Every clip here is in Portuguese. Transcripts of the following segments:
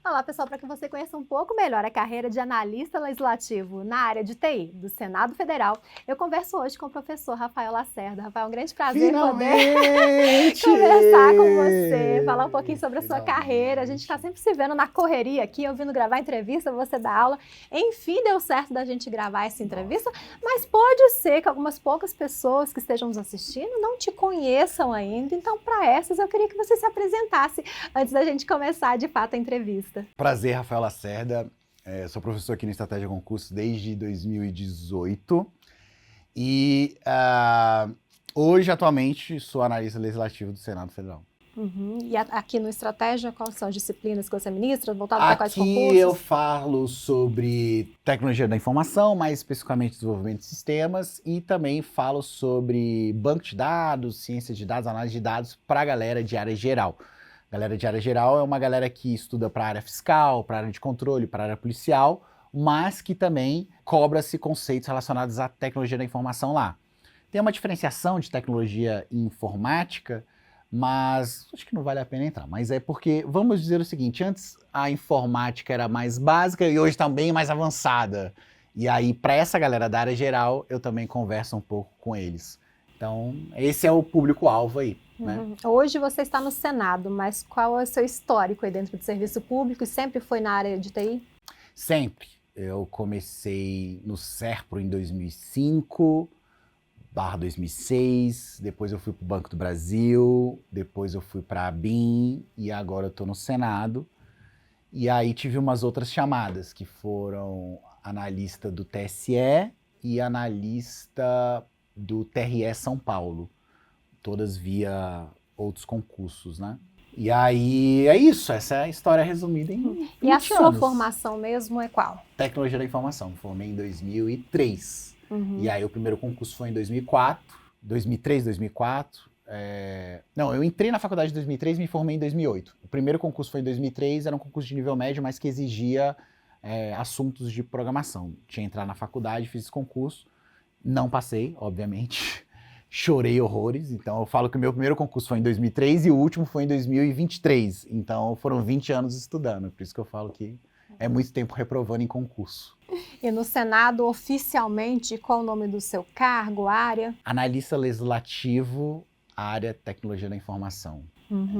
Olá, pessoal, para que você conheça um pouco melhor a carreira de analista legislativo na área de TI do Senado Federal, eu converso hoje com o professor Rafael Lacerda. Rafael, é um grande prazer poder Finalmente! conversar com você, falar um pouquinho sobre a sua carreira. A gente está Finalmente. sempre se vendo na correria aqui, eu vindo gravar entrevista, você dá aula. Enfim, deu certo da gente gravar essa entrevista, mas pode ser que algumas poucas pessoas que estejam nos assistindo não te conheçam ainda. Então, para essas, eu queria que você se apresentasse antes da gente começar, de fato, a entrevista. Prazer, Rafael Lacerda. Sou professor aqui no Estratégia Concurso desde 2018 e hoje, atualmente, sou analista legislativo do Senado Federal. E aqui no Estratégia, quais são as disciplinas que você ministra, voltado para quais Aqui eu concursos? falo sobre tecnologia da informação, mais especificamente desenvolvimento de sistemas, e também falo sobre banco de dados, ciência de dados, análise de dados para a galera de área geral. Galera de área geral é uma galera que estuda para a área fiscal, para a área de controle, para a área policial, mas que também cobra-se conceitos relacionados à tecnologia da informação lá. Tem uma diferenciação de tecnologia e informática, mas acho que não vale a pena entrar. Mas é porque, vamos dizer o seguinte, antes a informática era mais básica e hoje está bem mais avançada. E aí, para essa galera da área geral, eu também converso um pouco com eles. Então, esse é o público-alvo aí, né? Hoje você está no Senado, mas qual é o seu histórico aí dentro do serviço público e sempre foi na área de TI? Sempre. Eu comecei no SERPRO em 2005, barra 2006, depois eu fui para o Banco do Brasil, depois eu fui para a ABIN e agora eu estou no Senado. E aí tive umas outras chamadas, que foram analista do TSE e analista do TRE São Paulo, todas via outros concursos, né? E aí é isso, essa é a história resumida em E a 20 sua anos. formação mesmo é qual? Tecnologia da informação, formei em 2003. E aí o primeiro concurso foi em 2004, 2003, 2004. Não, eu entrei na faculdade em 2003 e me formei em 2008. O primeiro concurso foi em 2003, era um concurso de nível médio, mas que exigia assuntos de programação. Tinha que entrar na faculdade, fiz esse concurso, não passei, obviamente. Chorei horrores, então eu falo que o meu primeiro concurso foi em 2003 e o último foi em 2023. Então foram 20 anos estudando, por isso que eu falo que é muito tempo reprovando em concurso. E no Senado, oficialmente, qual o nome do seu cargo, área? Analista legislativo, área tecnologia da informação.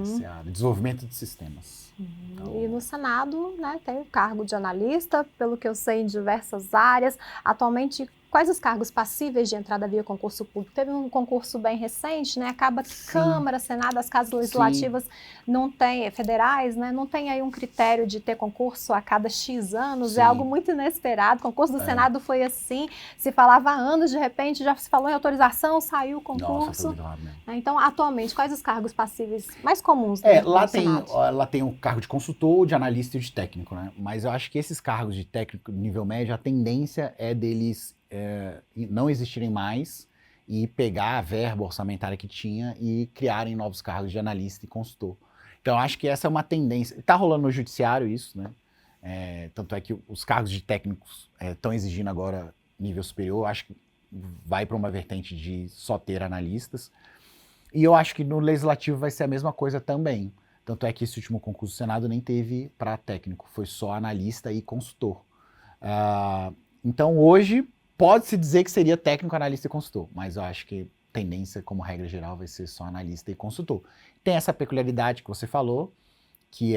Essa é a área, desenvolvimento de sistemas. E no Senado, né, tem o cargo de analista, pelo que eu sei, em diversas áreas. Atualmente, quais os cargos passíveis de entrada via concurso público? Teve um concurso bem recente, né? Acaba que Sim. Câmara, Senado, as casas legislativas não têm, federais, né? Não tem aí um critério de ter concurso a cada X anos. Sim. É algo muito inesperado. O concurso do Senado foi assim, se falava há anos, de repente já se falou em autorização, saiu o concurso. Nossa, foi muito rápido mesmo. Então, atualmente, quais os cargos passíveis mais comuns lá do Senado? Lá tem o cargo de consultor, de analista e de técnico, né? Mas eu acho que esses cargos de técnico nível médio, a tendência é deles não existirem mais e pegar a verba orçamentária que tinha e criarem novos cargos de analista e consultor. Então, eu acho que essa é uma tendência. Está rolando no judiciário isso, né? Tanto é que os cargos de técnicos estão exigindo agora nível superior. Acho que vai para uma vertente de só ter analistas. E eu acho que no legislativo vai ser a mesma coisa também. Tanto é que esse último concurso do Senado nem teve para técnico, foi só analista e consultor. Então hoje pode-se dizer que seria técnico, analista e consultor, mas eu acho que tendência, como regra geral, vai ser só analista e consultor. Tem essa peculiaridade que você falou, que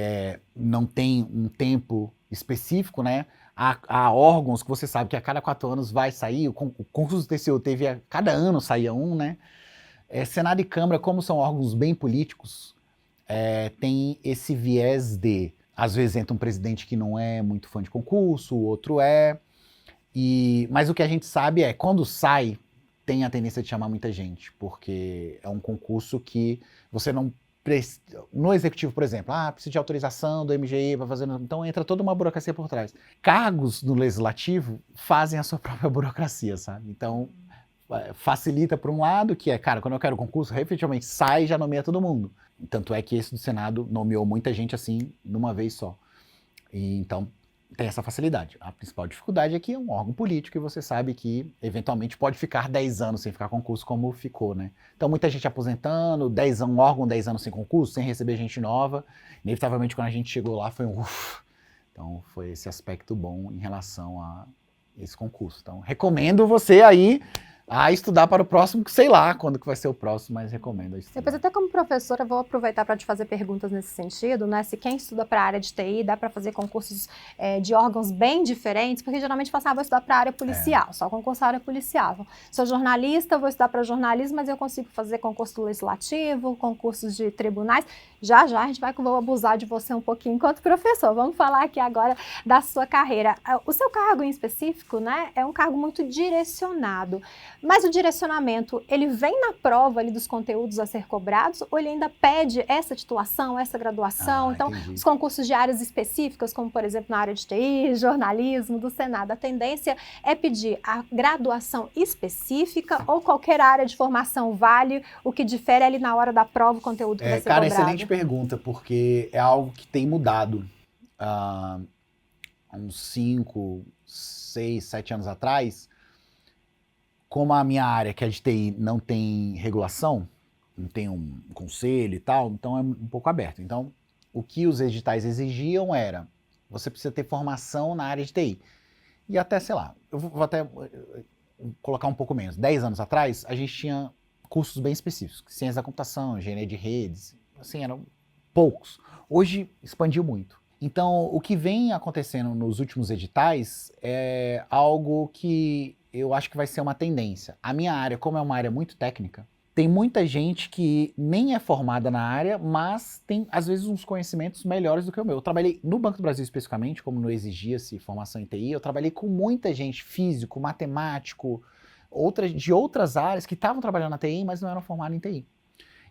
não tem um tempo específico, né? Há órgãos que você sabe que a cada 4 anos vai sair, o concurso do TCU teve a cada ano saía um, né? Senado e Câmara, como são órgãos bem políticos, tem esse viés de, às vezes entra um presidente que não é muito fã de concurso, o outro é, mas o que a gente sabe é, quando sai, tem a tendência de chamar muita gente, porque é um concurso que você não... No executivo, por exemplo, precisa de autorização do MGI para fazer... Então entra toda uma burocracia por trás. Cargos no legislativo fazem a sua própria burocracia, sabe? Então facilita por um lado, que cara, quando eu quero concurso, efetivamente sai e já nomeia todo mundo. Tanto é que esse do Senado nomeou muita gente assim, numa vez só. E então tem essa facilidade. A principal dificuldade é que é um órgão político e você sabe que eventualmente pode ficar 10 anos sem ficar concurso, como ficou, né? Então muita gente aposentando, 10 anos, um órgão 10 anos sem concurso, sem receber gente nova. Inevitavelmente quando a gente chegou lá foi Então, foi esse aspecto bom em relação a esse concurso. Então, recomendo você aí a estudar para o próximo, que sei lá quando que vai ser o próximo, mas recomendo a estudar. Depois, até como professora, vou aproveitar para te fazer perguntas nesse sentido, né? Se quem estuda para a área de TI dá para fazer concursos de órgãos bem diferentes, porque geralmente fala assim, vou estudar para a área policial, só concurso à área policial. Sou jornalista, vou estudar para jornalismo, mas eu consigo fazer concurso legislativo, concursos de tribunais. Já a gente vou abusar de você um pouquinho enquanto professor. Vamos falar aqui agora da sua carreira. O seu cargo em específico, né, é um cargo muito direcionado. Mas o direcionamento, ele vem na prova ali dos conteúdos a ser cobrados ou ele ainda pede essa titulação, essa graduação? Então, entendi. os concursos de áreas específicas, como por exemplo na área de TI, jornalismo, do Senado, a tendência é pedir a graduação específica ou qualquer área de formação vale, o que difere ali na hora da prova o conteúdo que vai ser cara, cobrado? excelente pergunta, porque é algo que tem mudado. Há uns 5, 6, 7 anos atrás, como a minha área, que é de TI, não tem regulação, não tem um conselho e tal, então é um pouco aberto. Então, o que os editais exigiam era, você precisa ter formação na área de TI. E até, sei lá, eu vou até colocar um pouco menos. 10 anos atrás, a gente tinha cursos bem específicos, ciência da computação, engenharia de redes, assim, eram poucos. Hoje, expandiu muito. Então, o que vem acontecendo nos últimos editais é algo que eu acho que vai ser uma tendência. A minha área, como é uma área muito técnica, tem muita gente que nem é formada na área, mas tem, às vezes, uns conhecimentos melhores do que o meu. Eu trabalhei no Banco do Brasil especificamente, como não exigia-se formação em TI, eu trabalhei com muita gente, físico, matemático, de outras áreas que estavam trabalhando na TI, mas não eram formados em TI.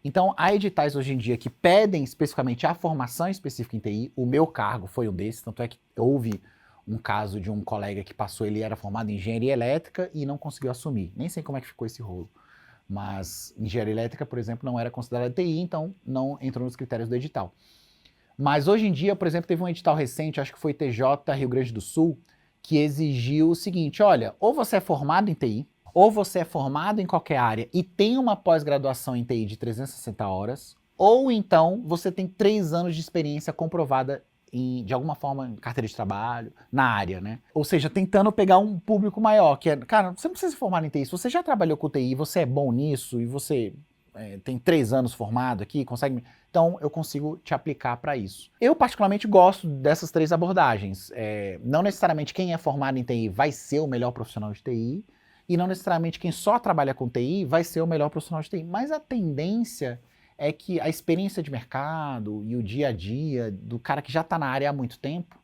Então, há editais hoje em dia que pedem especificamente a formação específica em TI. O meu cargo foi um desses, tanto é que houve um caso de um colega que passou, ele era formado em engenharia elétrica e não conseguiu assumir. Nem sei como é que ficou esse rolo. Mas engenharia elétrica, por exemplo, não era considerada TI, então não entrou nos critérios do edital. Mas hoje em dia, por exemplo, teve um edital recente, acho que foi TJ Rio Grande do Sul, que exigiu o seguinte, olha, ou você é formado em TI, ou você é formado em qualquer área e tem uma pós-graduação em TI de 360 horas, ou então você tem 3 anos de experiência comprovada de alguma forma, em carteira de trabalho, na área, né? Ou seja, tentando pegar um público maior, que é, cara, você não precisa se formar em TI, se você já trabalhou com TI, você é bom nisso, e você tem 3 anos formado aqui, consegue... Então, eu consigo te aplicar para isso. Eu, particularmente, gosto dessas 3 abordagens. Não necessariamente quem é formado em TI vai ser o melhor profissional de TI, e não necessariamente quem só trabalha com TI vai ser o melhor profissional de TI, mas a tendência é que a experiência de mercado e o dia a dia do cara que já está na área há muito tempo,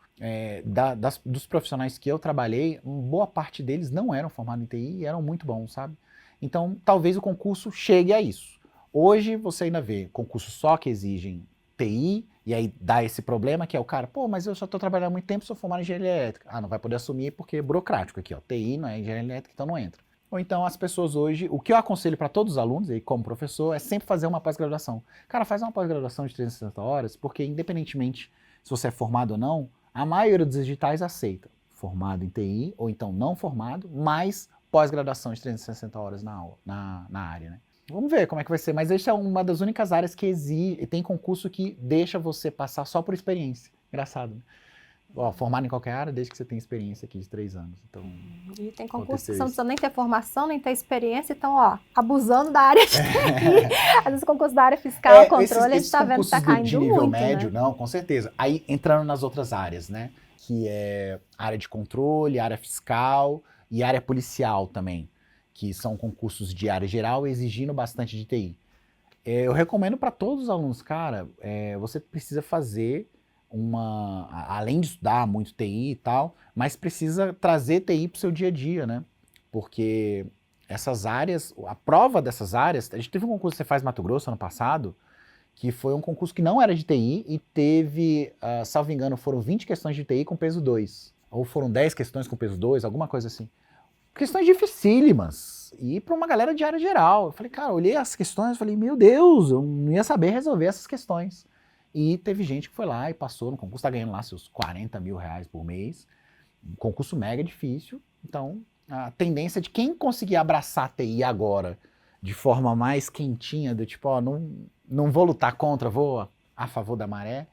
dos profissionais que eu trabalhei, boa parte deles não eram formados em TI e eram muito bons, sabe? Então, talvez o concurso chegue a isso. Hoje, você ainda vê concursos só que exigem TI, e aí dá esse problema que é o cara, pô, mas eu só estou trabalhando há muito tempo, sou formado em engenharia elétrica. Ah, não vai poder assumir porque é burocrático aqui, ó. TI não é engenharia elétrica, então não entra. Ou então as pessoas hoje, o que eu aconselho para todos os alunos, aí como professor, é sempre fazer uma pós-graduação. Cara, faz uma pós-graduação de 360 horas, porque independentemente se você é formado ou não, a maioria dos editais aceita formado em TI, ou então não formado, mais pós-graduação de 360 horas na área, né? Vamos ver como é que vai ser, mas essa é uma das únicas áreas que tem concurso que deixa você passar só por experiência. Engraçado, né? Ó, formado em qualquer área, desde que você tenha experiência aqui de 3 anos. Então, e tem concursos que você não precisa nem ter formação, nem ter experiência, então, ó, abusando da área de TI. Às vezes o concurso da área fiscal, controle, a gente tá vendo que tá caindo de nível muito, médio, né? Não, com certeza. Aí, entrando nas outras áreas, né? Que é área de controle, área fiscal e área policial também, que são concursos de área geral exigindo bastante de TI. Eu recomendo para todos os alunos, cara, você precisa fazer além de estudar muito TI e tal, mas precisa trazer TI para o seu dia a dia, né? Porque essas áreas, a prova dessas áreas, a gente teve um concurso que você faz em Mato Grosso ano passado, que foi um concurso que não era de TI e teve, salvo engano, foram 20 questões de TI com peso 2. Ou foram 10 questões com peso 2, alguma coisa assim. Questões dificílimas. E para uma galera de área geral. Eu falei, cara, olhei as questões e falei, meu Deus, eu não ia saber resolver essas questões. E teve gente que foi lá e passou no concurso, tá ganhando lá seus 40 mil reais por mês. Um concurso mega difícil. Então, a tendência de quem conseguir abraçar a TI agora de forma mais quentinha, do tipo, ó, não vou lutar contra, vou a favor da maré,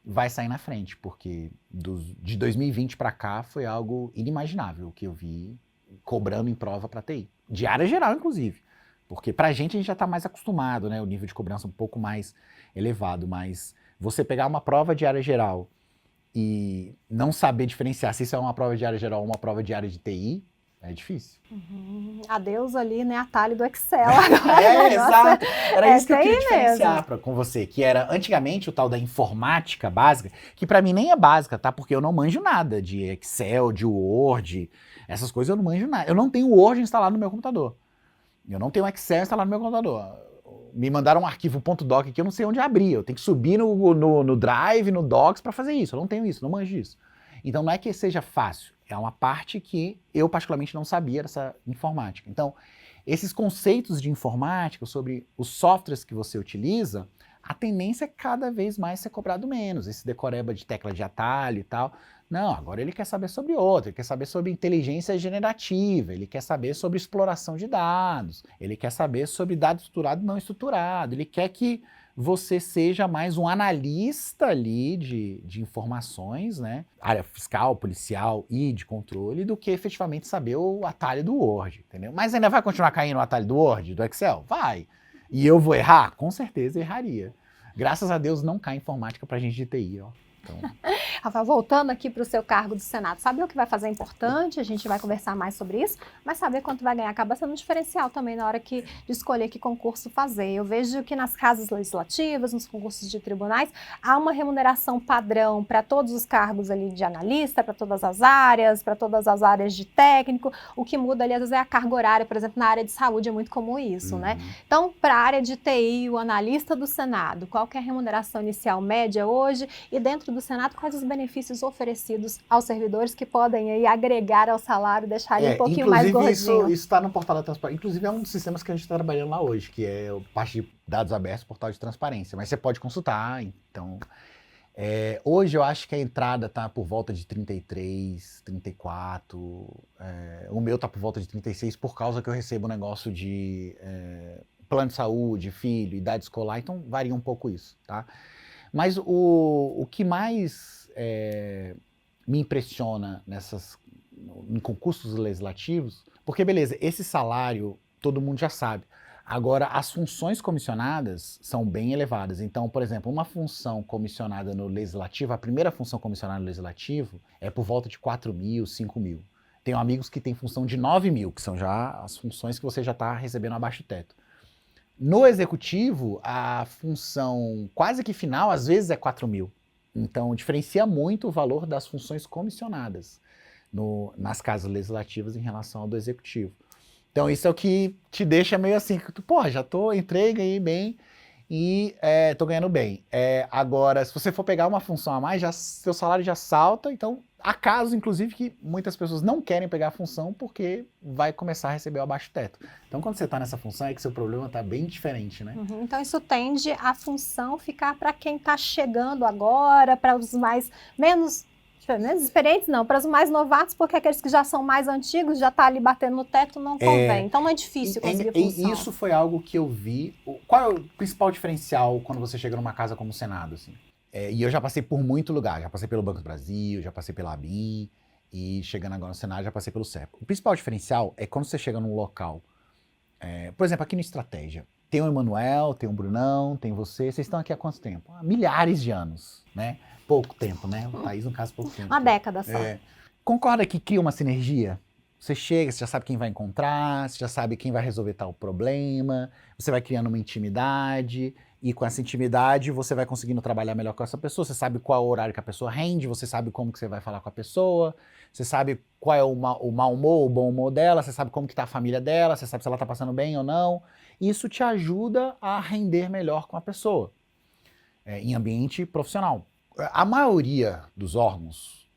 vai sair na frente, porque de 2020 para cá foi algo inimaginável que eu vi cobrando em prova para TI. De área geral, inclusive. Porque pra gente já está mais acostumado, né? O nível de cobrança um pouco mais elevado, mas você pegar uma prova de área geral e não saber diferenciar se isso é uma prova de área geral ou uma prova de área de TI, é difícil. Adeus ali, né? Atalho do Excel agora. Exato. Era isso que eu queria mesmo. diferenciar com você, que era antigamente o tal da informática básica, que pra mim nem é básica, tá? Porque eu não manjo nada de Excel, de Word, essas coisas eu não manjo nada. Eu não tenho Word instalado no meu computador. Eu não tenho Excel instalado no meu computador. Me mandaram um arquivo .doc que eu não sei onde abrir. Eu tenho que subir no Drive, no Docs para fazer isso. Eu não tenho isso, não manjo isso. Então não é que seja fácil. É uma parte que eu particularmente não sabia dessa informática. Então, esses conceitos de informática sobre os softwares que você utiliza, a tendência é cada vez mais ser cobrado menos. Esse decoreba de tecla de atalho e tal. Não, agora ele quer saber sobre outro, ele quer saber sobre inteligência generativa, ele quer saber sobre exploração de dados, ele quer saber sobre dado estruturado e não estruturado, ele quer que você seja mais um analista ali de informações, né? Área fiscal, policial e de controle, do que efetivamente saber o atalho do Word, entendeu? Mas ainda vai continuar caindo o atalho do Word, do Excel? Vai. E eu vou errar? Com certeza erraria. Graças a Deus não cai informática pra gente de TI, ó. Então... Rafael, voltando aqui para o seu cargo do Senado, saber o que vai fazer é importante, a gente vai conversar mais sobre isso, mas saber quanto vai ganhar acaba sendo um diferencial também na hora de escolher que concurso fazer. Eu vejo que nas casas legislativas, nos concursos de tribunais, há uma remuneração padrão para todos os cargos ali de analista, para todas as áreas de técnico. O que muda ali às vezes é a carga horária, por exemplo, na área de saúde é muito comum isso, né? Então, para a área de TI, o analista do Senado, qual que é a remuneração inicial média hoje? E dentro do Senado, quais os benefícios oferecidos aos servidores que podem aí agregar ao salário, deixar ele um pouquinho mais gordinho? Isso está no portal da transparência. Inclusive é um dos sistemas que a gente está trabalhando lá hoje, que é a parte de dados abertos, portal de transparência. Mas você pode consultar, então... hoje eu acho que a entrada está por volta de 33, 34, o meu está por volta de 36 por causa que eu recebo um negócio de plano de saúde, filho, idade escolar, então varia um pouco isso, tá? Mas o que mais me impressiona em concursos legislativos, porque beleza, esse salário todo mundo já sabe. Agora, as funções comissionadas são bem elevadas. Então, por exemplo, uma função comissionada no Legislativo, a primeira função comissionada no Legislativo é por volta de 4 mil, 5 mil. Tenho amigos que têm função de 9 mil, que são já as funções que você já está recebendo abaixo do teto. No Executivo, a função quase que final, às vezes, é 4 mil. Então, diferencia muito o valor das funções comissionadas nas casas legislativas em relação ao do Executivo. Então, isso é o que te deixa meio assim, que tu, pô, entrei, ganhei bem e tô ganhando bem. Agora, se você for pegar uma função a mais, seu salário já salta. Então, há casos, inclusive, que muitas pessoas não querem pegar a função porque vai começar a receber o abaixo teto. Então, quando você está nessa função, é que seu problema está bem diferente, né? Então, isso tende a função ficar para quem está chegando agora, para os menos experientes não, para os mais novatos, porque aqueles que já são mais antigos, já tá ali batendo no teto, não convém. Então não é difícil conseguir função. Isso foi algo que eu vi. Qual é o principal diferencial quando você chega numa casa como o Senado, assim? E eu já passei por muito lugar, já passei pelo Banco do Brasil, já passei pela ABIN, e chegando agora no Senado, já passei pelo CEPA. O principal diferencial é quando você chega num local, por exemplo, aqui no Estratégia, tem o Emanuel, tem o Brunão, tem você, vocês estão aqui há quanto tempo? Há milhares de anos, né? Pouco tempo, né? O Thaís, no caso, pouco tempo. Uma década só. Concorda que cria uma sinergia? Você chega, você já sabe quem vai encontrar, você já sabe quem vai resolver tal problema, você vai criando uma intimidade, e com essa intimidade você vai conseguindo trabalhar melhor com essa pessoa, você sabe qual é o horário que a pessoa rende, você sabe como que você vai falar com a pessoa, você sabe qual é o mau humor, o bom humor dela, você sabe como que tá a família dela, você sabe se ela tá passando bem ou não. Isso te ajuda a render melhor com a pessoa, em ambiente profissional. A maioria dos órgãos,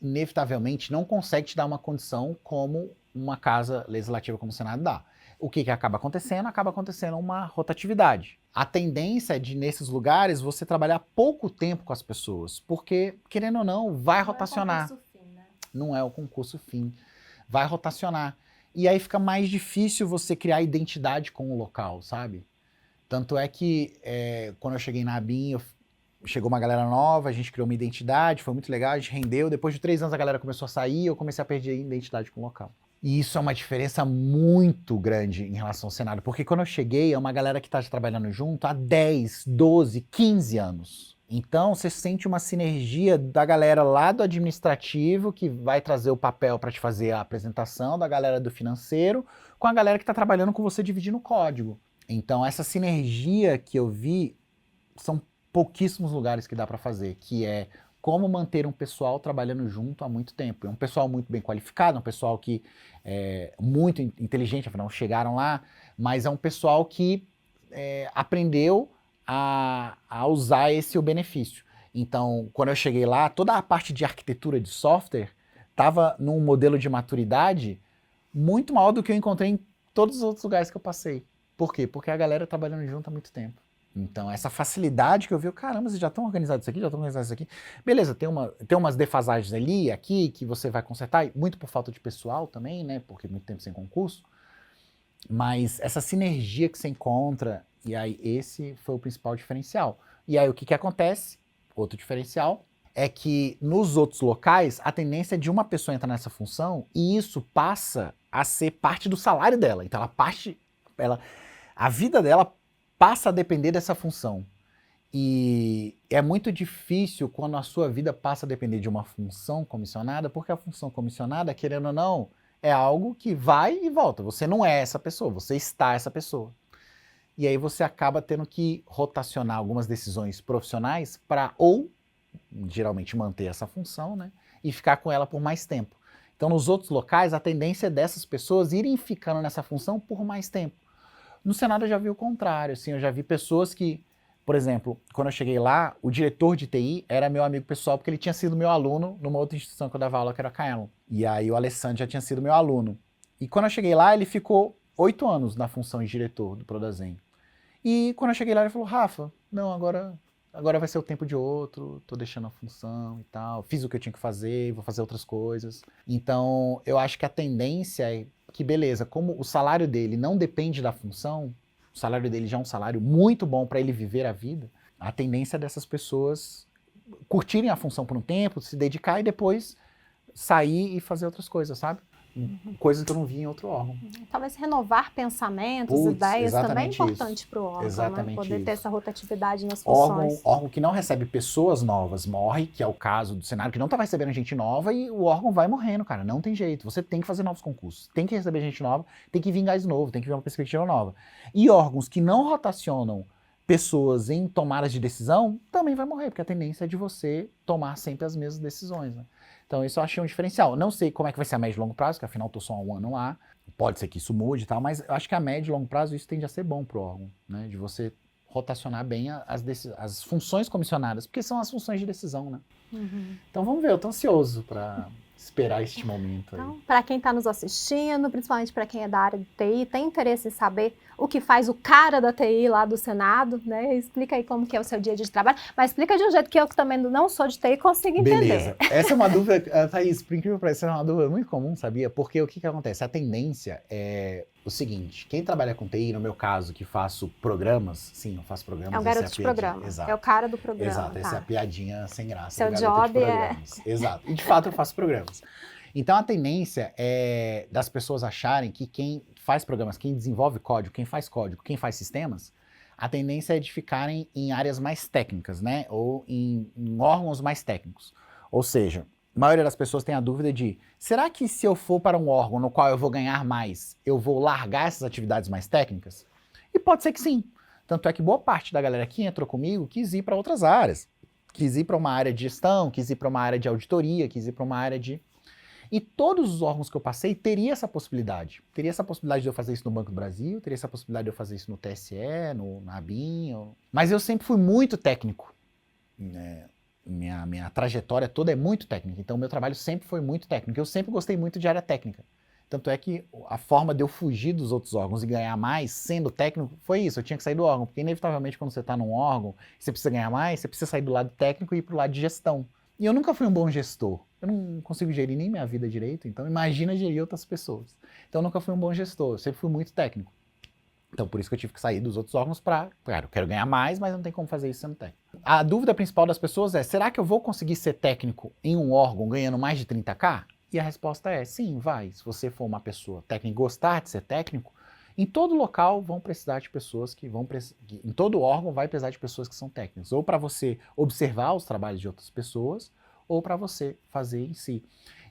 inevitavelmente, não consegue te dar uma condição como uma casa legislativa como o Senado dá. O que acaba acontecendo? Acaba acontecendo uma rotatividade. A tendência é de, nesses lugares, você trabalhar pouco tempo com as pessoas, porque, querendo ou não, vai rotacionar. Não é o concurso fim, né? Não é o concurso fim. Vai rotacionar. E aí fica mais difícil você criar identidade com o local, sabe? Tanto é que, quando eu cheguei na ABIN, chegou uma galera nova, a gente criou uma identidade, foi muito legal, a gente rendeu. Depois de 3 anos a galera começou a sair, eu comecei a perder a identidade com o local. E isso é uma diferença muito grande em relação ao cenário, porque quando eu cheguei, é uma galera que está trabalhando junto há 10, 12, 15 anos. Então, você sente uma sinergia da galera lá do administrativo, que vai trazer o papel para te fazer a apresentação, da galera do financeiro, com a galera que está trabalhando com você dividindo o código. Então, essa sinergia que eu vi, são pouquíssimos lugares que dá para fazer, que é como manter um pessoal trabalhando junto há muito tempo. É um pessoal muito bem qualificado, um pessoal que é muito inteligente, afinal chegaram lá, mas é um pessoal que aprendeu a usar o benefício. Então, quando eu cheguei lá, toda a parte de arquitetura de software estava num modelo de maturidade muito maior do que eu encontrei em todos os outros lugares que eu passei. Por quê? Porque a galera trabalhando junto há muito tempo. Então, essa facilidade que eu vi, caramba, vocês já estão organizados isso aqui, já estão organizados isso aqui. Beleza, tem umas defasagens ali, aqui, que você vai consertar, muito por falta de pessoal também, né? Porque muito tempo sem concurso. Mas essa sinergia que você encontra, e aí esse foi o principal diferencial. E aí o que acontece? Outro diferencial é que nos outros locais, a tendência é de uma pessoa entrar nessa função e isso passa a ser parte do salário dela. Então a vida dela passa a depender dessa função. E é muito difícil quando a sua vida passa a depender de uma função comissionada, porque a função comissionada, querendo ou não, é algo que vai e volta. Você não é essa pessoa, você está essa pessoa. E aí você acaba tendo que rotacionar algumas decisões profissionais para ou, geralmente, manter essa função, né? E ficar com ela por mais tempo. Então, nos outros locais, a tendência é dessas pessoas irem ficando nessa função por mais tempo. No Senado eu já vi o contrário, assim, eu já vi pessoas que, por exemplo, quando eu cheguei lá, o diretor de TI era meu amigo pessoal, porque ele tinha sido meu aluno numa outra instituição que eu dava aula, que era a Kaelon. E aí o Alessandro já tinha sido meu aluno. E quando eu cheguei lá, ele ficou 8 anos na função de diretor do Prodazem. E quando eu cheguei lá, ele falou, Rafa, não, agora vai ser o tempo de outro, tô deixando a função e tal, fiz o que eu tinha que fazer, vou fazer outras coisas. Então, eu acho que a tendência é que, beleza, como o salário dele não depende da função, o salário dele já é um salário muito bom para ele viver a vida, a tendência dessas pessoas curtirem a função por um tempo, se dedicar e depois sair e fazer outras coisas, sabe? Coisas que eu não vi em outro órgão. Talvez renovar pensamentos, ideias também é importante para o órgão, exatamente, né? Poder ter essa rotatividade nas órgão, funções. órgão que não recebe pessoas novas morre, que é o caso do Senado, que não estava recebendo gente nova e o órgão vai morrendo, cara, não tem jeito. Você tem que fazer novos concursos, tem que receber gente nova, tem que vir gás novo, tem que vir uma perspectiva nova. E órgãos que não rotacionam pessoas em tomadas de decisão, também vai morrer, porque a tendência é de você tomar sempre as mesmas decisões, né? Então isso eu achei um diferencial. Não sei como é que vai ser a médio e longo prazo, porque afinal estou só há 1 ano lá. Pode ser que isso mude e tal, mas eu acho que a médio e longo prazo isso tende a ser bom para o órgão, né? De você rotacionar bem as funções comissionadas, porque são as funções de decisão, né? Então vamos ver, eu estou ansioso para esperar este momento aí. Então, para quem está nos assistindo, principalmente para quem é da área de TI, tem interesse em saber o que faz o cara da TI lá do Senado, né? Explica aí como que é o seu dia a dia de trabalho, mas explica de um jeito que eu, que também não sou de TI, consigo entender. Beleza. Essa é uma dúvida, Thaís, por incrível que pareça, é uma dúvida muito comum, sabia? Porque o que acontece? A tendência é o seguinte, quem trabalha com TI, no meu caso, que faço programas, sim, eu faço programas. É o garoto de programa, exato. É o cara do programa. Exato, essa é a piadinha sem graça. Seu job é... Exato, e de fato eu faço programas. Então a tendência é das pessoas acharem que quem faz programas, quem desenvolve código, quem faz sistemas, a tendência é de ficarem em áreas mais técnicas, né? Ou em órgãos mais técnicos. Ou seja, a maioria das pessoas tem a dúvida de, será que se eu for para um órgão no qual eu vou ganhar mais, eu vou largar essas atividades mais técnicas? E pode ser que sim. Tanto é que boa parte da galera que entrou comigo quis ir para outras áreas. Quis ir para uma área de gestão, quis ir para uma área de auditoria, quis ir para uma área de... E todos os órgãos que eu passei teria essa possibilidade. Teria essa possibilidade de eu fazer isso no Banco do Brasil, teria essa possibilidade de eu fazer isso no TSE, na ABIN. Mas eu sempre fui muito técnico. Né? Minha trajetória toda é muito técnica. Então, meu trabalho sempre foi muito técnico. Eu sempre gostei muito de área técnica. Tanto é que a forma de eu fugir dos outros órgãos e ganhar mais sendo técnico foi isso. Eu tinha que sair do órgão. Porque, inevitavelmente, quando você está num órgão e você precisa ganhar mais, você precisa sair do lado técnico e ir para o lado de gestão. E eu nunca fui um bom gestor. Eu não consigo gerir nem minha vida direito, então imagina gerir outras pessoas. Então eu nunca fui um bom gestor, eu sempre fui muito técnico. Então, por isso que eu tive que sair dos outros órgãos claro, eu quero ganhar mais, mas não tem como fazer isso sendo técnico. A dúvida principal das pessoas é, será que eu vou conseguir ser técnico em um órgão ganhando mais de 30K? E a resposta é, sim, vai. Se você for uma pessoa técnica e gostar de ser técnico, em todo local vão precisar de pessoas em todo órgão vai precisar de pessoas que são técnicas. Ou para você observar os trabalhos de outras pessoas, ou para você fazer em si.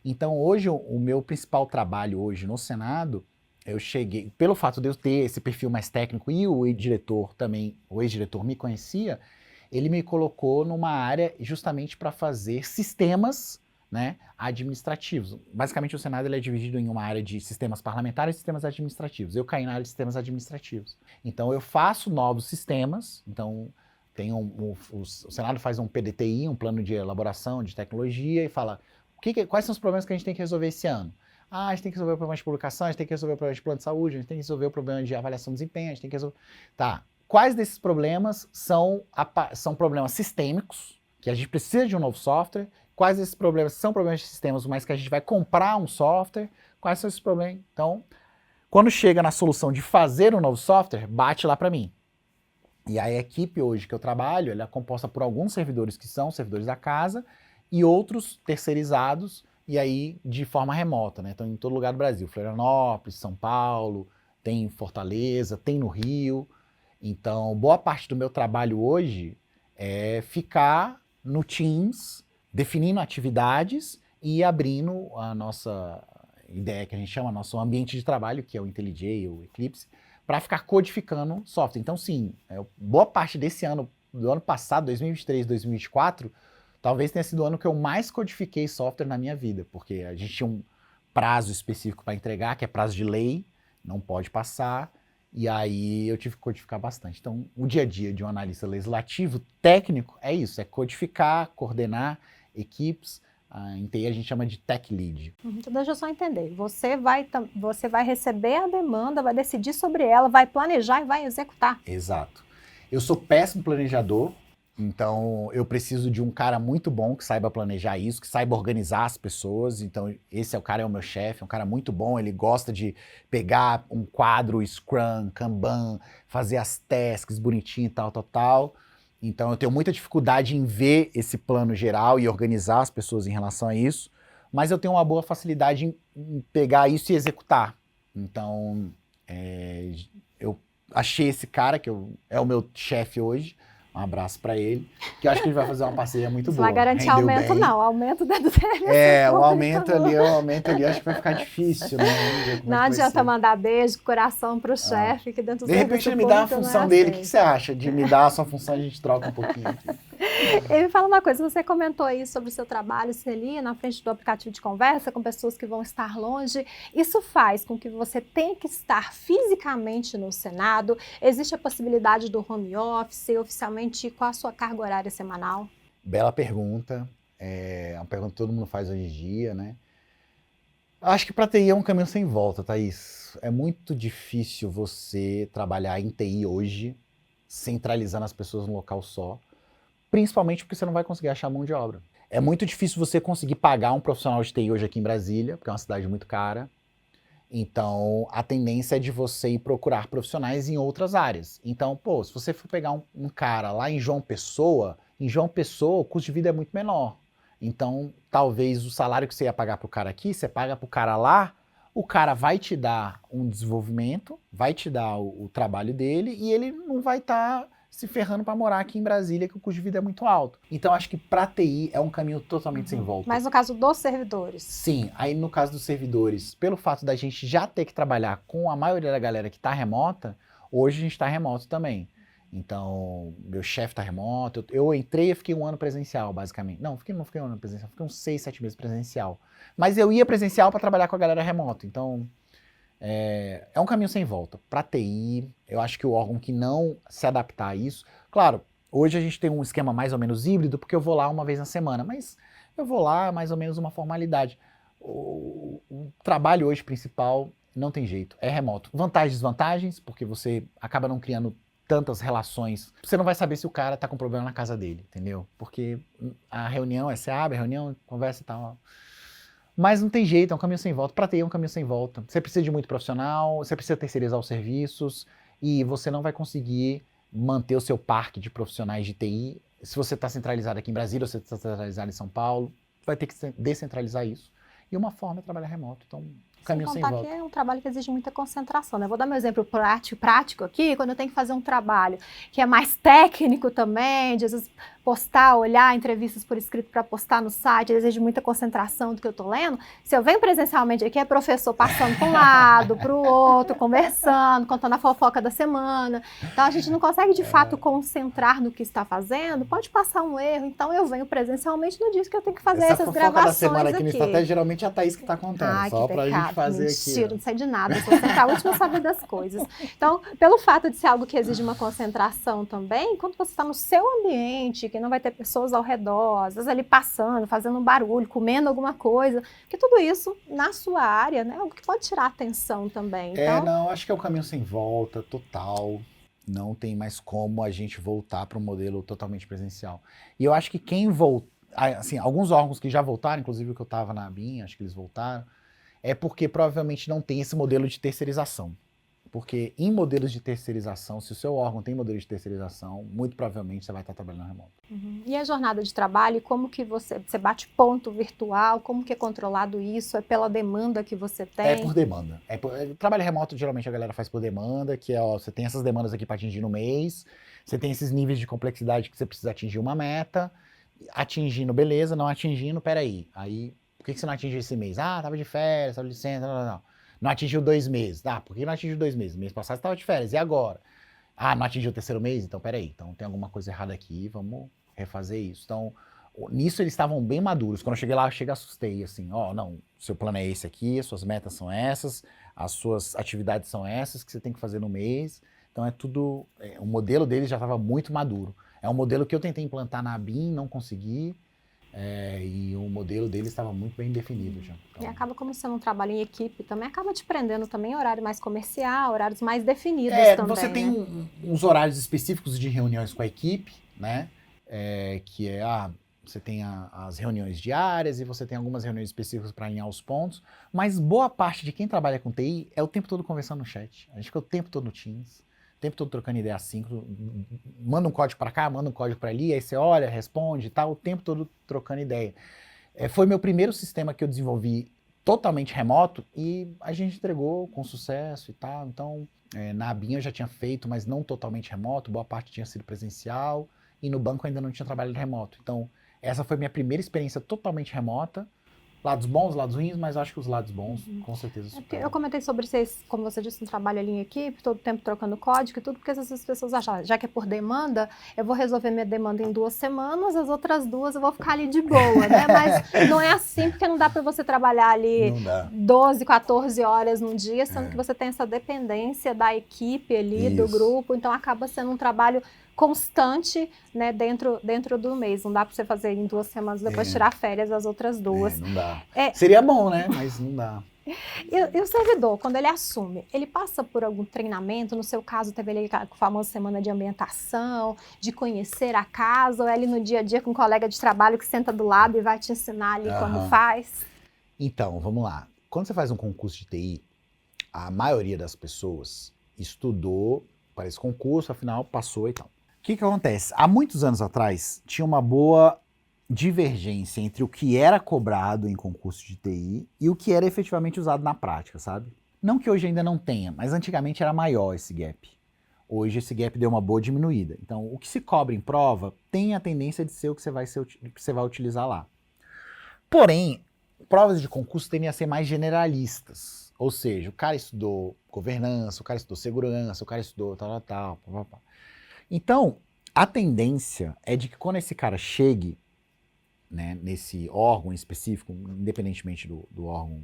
Então, hoje, o meu principal trabalho hoje no Senado, eu cheguei, pelo fato de eu ter esse perfil mais técnico e o ex-diretor me conhecia, ele me colocou numa área justamente para fazer sistemas, né, administrativos. Basicamente, o Senado ele é dividido em uma área de sistemas parlamentares e sistemas administrativos. Eu caí na área de sistemas administrativos. Então, eu faço novos sistemas, então o Senado faz um PDTI, um plano de elaboração de tecnologia, e fala quais são os problemas que a gente tem que resolver esse ano. A gente tem que resolver o problema de publicação, a gente tem que resolver o problema de plano de saúde, a gente tem que resolver o problema de avaliação de desempenho, a gente tem que resolver... Tá, quais desses problemas são problemas sistêmicos, que a gente precisa de um novo software? Quais desses problemas são problemas de sistemas, mas que a gente vai comprar um software? Quais são esses problemas? Então, quando chega na solução de fazer um novo software, bate lá para mim. E a equipe hoje que eu trabalho, ela é composta por alguns servidores que são servidores da casa e outros terceirizados, e aí de forma remota, né? Então, em todo lugar do Brasil, Florianópolis, São Paulo, tem em Fortaleza, tem no Rio. Então, boa parte do meu trabalho hoje é ficar no Teams, definindo atividades e abrindo a nossa ideia que a gente chama, nosso ambiente de trabalho, que é o IntelliJ, o Eclipse, para ficar codificando software. Então, sim, boa parte desse ano, do ano passado, 2023, 2024, talvez tenha sido o ano que eu mais codifiquei software na minha vida, porque a gente tinha um prazo específico para entregar, que é prazo de lei, não pode passar, e aí eu tive que codificar bastante. Então, o dia a dia de um analista legislativo técnico é isso, é codificar, coordenar equipes. Em TI a gente chama de tech lead. Então, deixa eu só entender. Você vai receber a demanda, vai decidir sobre ela, vai planejar e vai executar. Exato. Eu sou péssimo planejador, então eu preciso de um cara muito bom que saiba planejar isso, que saiba organizar as pessoas. Então esse é o meu chefe, é um cara muito bom, ele gosta de pegar um quadro Scrum, Kanban, fazer as tasks bonitinho e tal, tal, tal. Então eu tenho muita dificuldade em ver esse plano geral e organizar as pessoas em relação a isso, mas eu tenho uma boa facilidade em pegar isso e executar. Então eu achei esse cara, é o meu chefe hoje, um abraço pra ele, que eu acho que ele vai fazer uma parceria muito boa. Não vai garantir Rendeu aumento, bem. não. Aumento dentro dele. O aumento ali, acho que vai ficar difícil, né? Não adianta mandar beijo, coração pro chefe, que dentro do De repente ele me dá a função dele, o que você acha? De me dar a sua função, a gente troca um pouquinho aqui. Ele me fala uma coisa, você comentou aí sobre o seu trabalho, você ali na frente do aplicativo de conversa com pessoas que vão estar longe. Isso faz com que você tenha que estar fisicamente no Senado? Existe a possibilidade do home office? Oficialmente, qual a sua carga horária semanal? Bela pergunta. É uma pergunta que todo mundo faz hoje em dia, né? Acho que para TI é um caminho sem volta, Thaís. É muito difícil você trabalhar em TI hoje, centralizando as pessoas num local só, principalmente porque você não vai conseguir achar mão de obra. É muito difícil você conseguir pagar um profissional de TI hoje aqui em Brasília, porque é uma cidade muito cara. Então, a tendência é de você ir procurar profissionais em outras áreas. Então, se você for pegar um cara lá em João Pessoa, o custo de vida é muito menor. Então, talvez o salário que você ia pagar para o cara aqui, você paga para o cara lá, o cara vai te dar um desenvolvimento, vai te dar o trabalho dele e ele não vai estar se ferrando para morar aqui em Brasília, que o custo de vida é muito alto. Então, acho que para TI é um caminho totalmente sem volta. Mas no caso dos servidores? Sim, aí no caso dos servidores, pelo fato da gente já ter que trabalhar com a maioria da galera que está remota, hoje a gente está remoto também. Então, meu chefe está remoto, eu entrei e fiquei um ano presencial, basicamente. Não fiquei um ano presencial, fiquei uns 6, 7 meses presencial. Mas eu ia presencial para trabalhar com a galera remota, então é um caminho sem volta. Para TI, eu acho que o órgão que não se adaptar a isso... Claro, hoje a gente tem um esquema mais ou menos híbrido, porque eu vou lá uma vez na semana, mas eu vou lá mais ou menos uma formalidade. O trabalho hoje principal não tem jeito, é remoto. Vantagens e desvantagens, porque você acaba não criando tantas relações. Você não vai saber se o cara tá com problema na casa dele, entendeu? Porque a reunião você abre a reunião, conversa e tal... Mas não tem jeito, é um caminho sem volta. Para TI é um caminho sem volta. Você precisa de muito profissional, você precisa terceirizar os serviços, e você não vai conseguir manter o seu parque de profissionais de TI. Se você está centralizado aqui em Brasília, ou você está centralizado em São Paulo, vai ter que descentralizar isso. E uma forma é trabalhar remoto. Então, caminho sem volta. Sem contar que é um trabalho que exige muita concentração, né? Vou dar meu exemplo prático aqui, quando eu tenho que fazer um trabalho que é mais técnico também, de às vezes postar, olhar entrevistas por escrito para postar no site, exige muita concentração do que eu estou lendo. Se eu venho presencialmente aqui, é professor passando para um lado, para o outro, conversando, contando a fofoca da semana. Então, a gente não consegue, de fato, concentrar no que está fazendo, pode passar um erro. Então, eu venho presencialmente no dia que eu tenho que fazer essas gravações da semana aqui no Estratégia, geralmente é a Thaís que está contando, Ai, só para a gente fazer mentira, aqui. Não sei de nada, eu sou sempre a última a saber das coisas. Então, pelo fato de ser algo que exige uma concentração também, quando você está no seu ambiente, que não vai ter pessoas ao redor, às vezes ali passando, fazendo um barulho, comendo alguma coisa, que tudo isso, na sua área, né, é algo que pode tirar atenção também. Então, não, acho que é o caminho sem volta, total. Não tem mais como a gente voltar para um modelo totalmente presencial. E eu acho que quem voltar, assim, alguns órgãos que já voltaram, inclusive o que eu estava na ABIN, acho que eles voltaram, é porque provavelmente não tem esse modelo de terceirização. Porque em modelos de terceirização, se o seu órgão tem modelo de terceirização, muito provavelmente você vai estar trabalhando remoto. E a jornada de trabalho, como que você bate ponto virtual, como que é controlado isso? É pela demanda que você tem? É por demanda. Trabalho remoto, geralmente a galera faz por demanda, que é, ó, você tem essas demandas aqui para atingir no mês, você tem esses níveis de complexidade que você precisa atingir uma meta, atingindo, beleza, não atingindo, peraí. Aí, por que você não atingiu esse mês? Ah, tava de férias, tava de licença, não. Não atingiu 2 meses. Ah, por que não atingiu 2 meses? Mês passado você estava de férias, e agora? Ah, não atingiu o terceiro mês? Então, peraí. Então, tem alguma coisa errada aqui, vamos refazer isso. Então, nisso eles estavam bem maduros. Quando eu cheguei lá, eu assustei, assim, ó, não, seu plano é esse aqui, as suas metas são essas, as suas atividades são essas que você tem que fazer no mês. Então, é tudo... o modelo deles já estava muito maduro. É um modelo que eu tentei implantar na ABIN, não consegui. E o modelo deles estava muito bem definido já. Então... E acaba como sendo um trabalho em equipe também, acaba te prendendo também horário mais comercial, horários mais definidos também. Você tem uns horários específicos de reuniões com a equipe, né? Você tem as reuniões diárias e você tem algumas reuniões específicas para alinhar os pontos, mas boa parte de quem trabalha com TI é o tempo todo conversando no chat. A gente fica o tempo todo no Teams, o tempo todo trocando ideia assim, manda um código para cá, manda um código para ali, aí você olha, responde e tal, o tempo todo trocando ideia. Foi meu primeiro sistema que eu desenvolvi totalmente remoto e a gente entregou com sucesso e tal. Então, na ABIN eu já tinha feito, mas não totalmente remoto, boa parte tinha sido presencial e no banco ainda não tinha trabalhado remoto. Então, essa foi minha primeira experiência totalmente remota. Lados bons, lados ruins, mas acho que os lados bons, com certeza, superam. Eu comentei sobre vocês, como você disse, um trabalho ali em equipe, todo tempo trocando código e tudo, porque essas pessoas acham, já que é por demanda, eu vou resolver minha demanda em 2 semanas, as outras 2 eu vou ficar ali de boa, né? Mas não é assim, porque não dá para você trabalhar ali 12, 14 horas num dia, sendo que você tem essa dependência da equipe ali, do grupo, então acaba sendo um trabalho constante, né, dentro do mês. Não dá para você fazer em 2 semanas, depois tirar férias as outras 2. Não dá. Seria bom, né? Mas não dá. E o servidor, quando ele assume, ele passa por algum treinamento? No seu caso, teve ali a famosa semana de ambientação, de conhecer a casa, ou é ali no dia a dia com um colega de trabalho que senta do lado e vai te ensinar ali como faz? Então, vamos lá. Quando você faz um concurso de TI, a maioria das pessoas estudou para esse concurso, afinal passou e tal. O que acontece? Há muitos anos atrás, tinha uma boa divergência entre o que era cobrado em concurso de TI e o que era efetivamente usado na prática, sabe? Não que hoje ainda não tenha, mas antigamente era maior esse gap. Hoje esse gap deu uma boa diminuída. Então, o que se cobra em prova tem a tendência de ser o que você vai utilizar lá. Porém, provas de concurso tendem a ser mais generalistas. Ou seja, o cara estudou governança, o cara estudou segurança, o cara estudou tal. Então, a tendência é de que quando esse cara chegue, né, nesse órgão específico, independentemente do órgão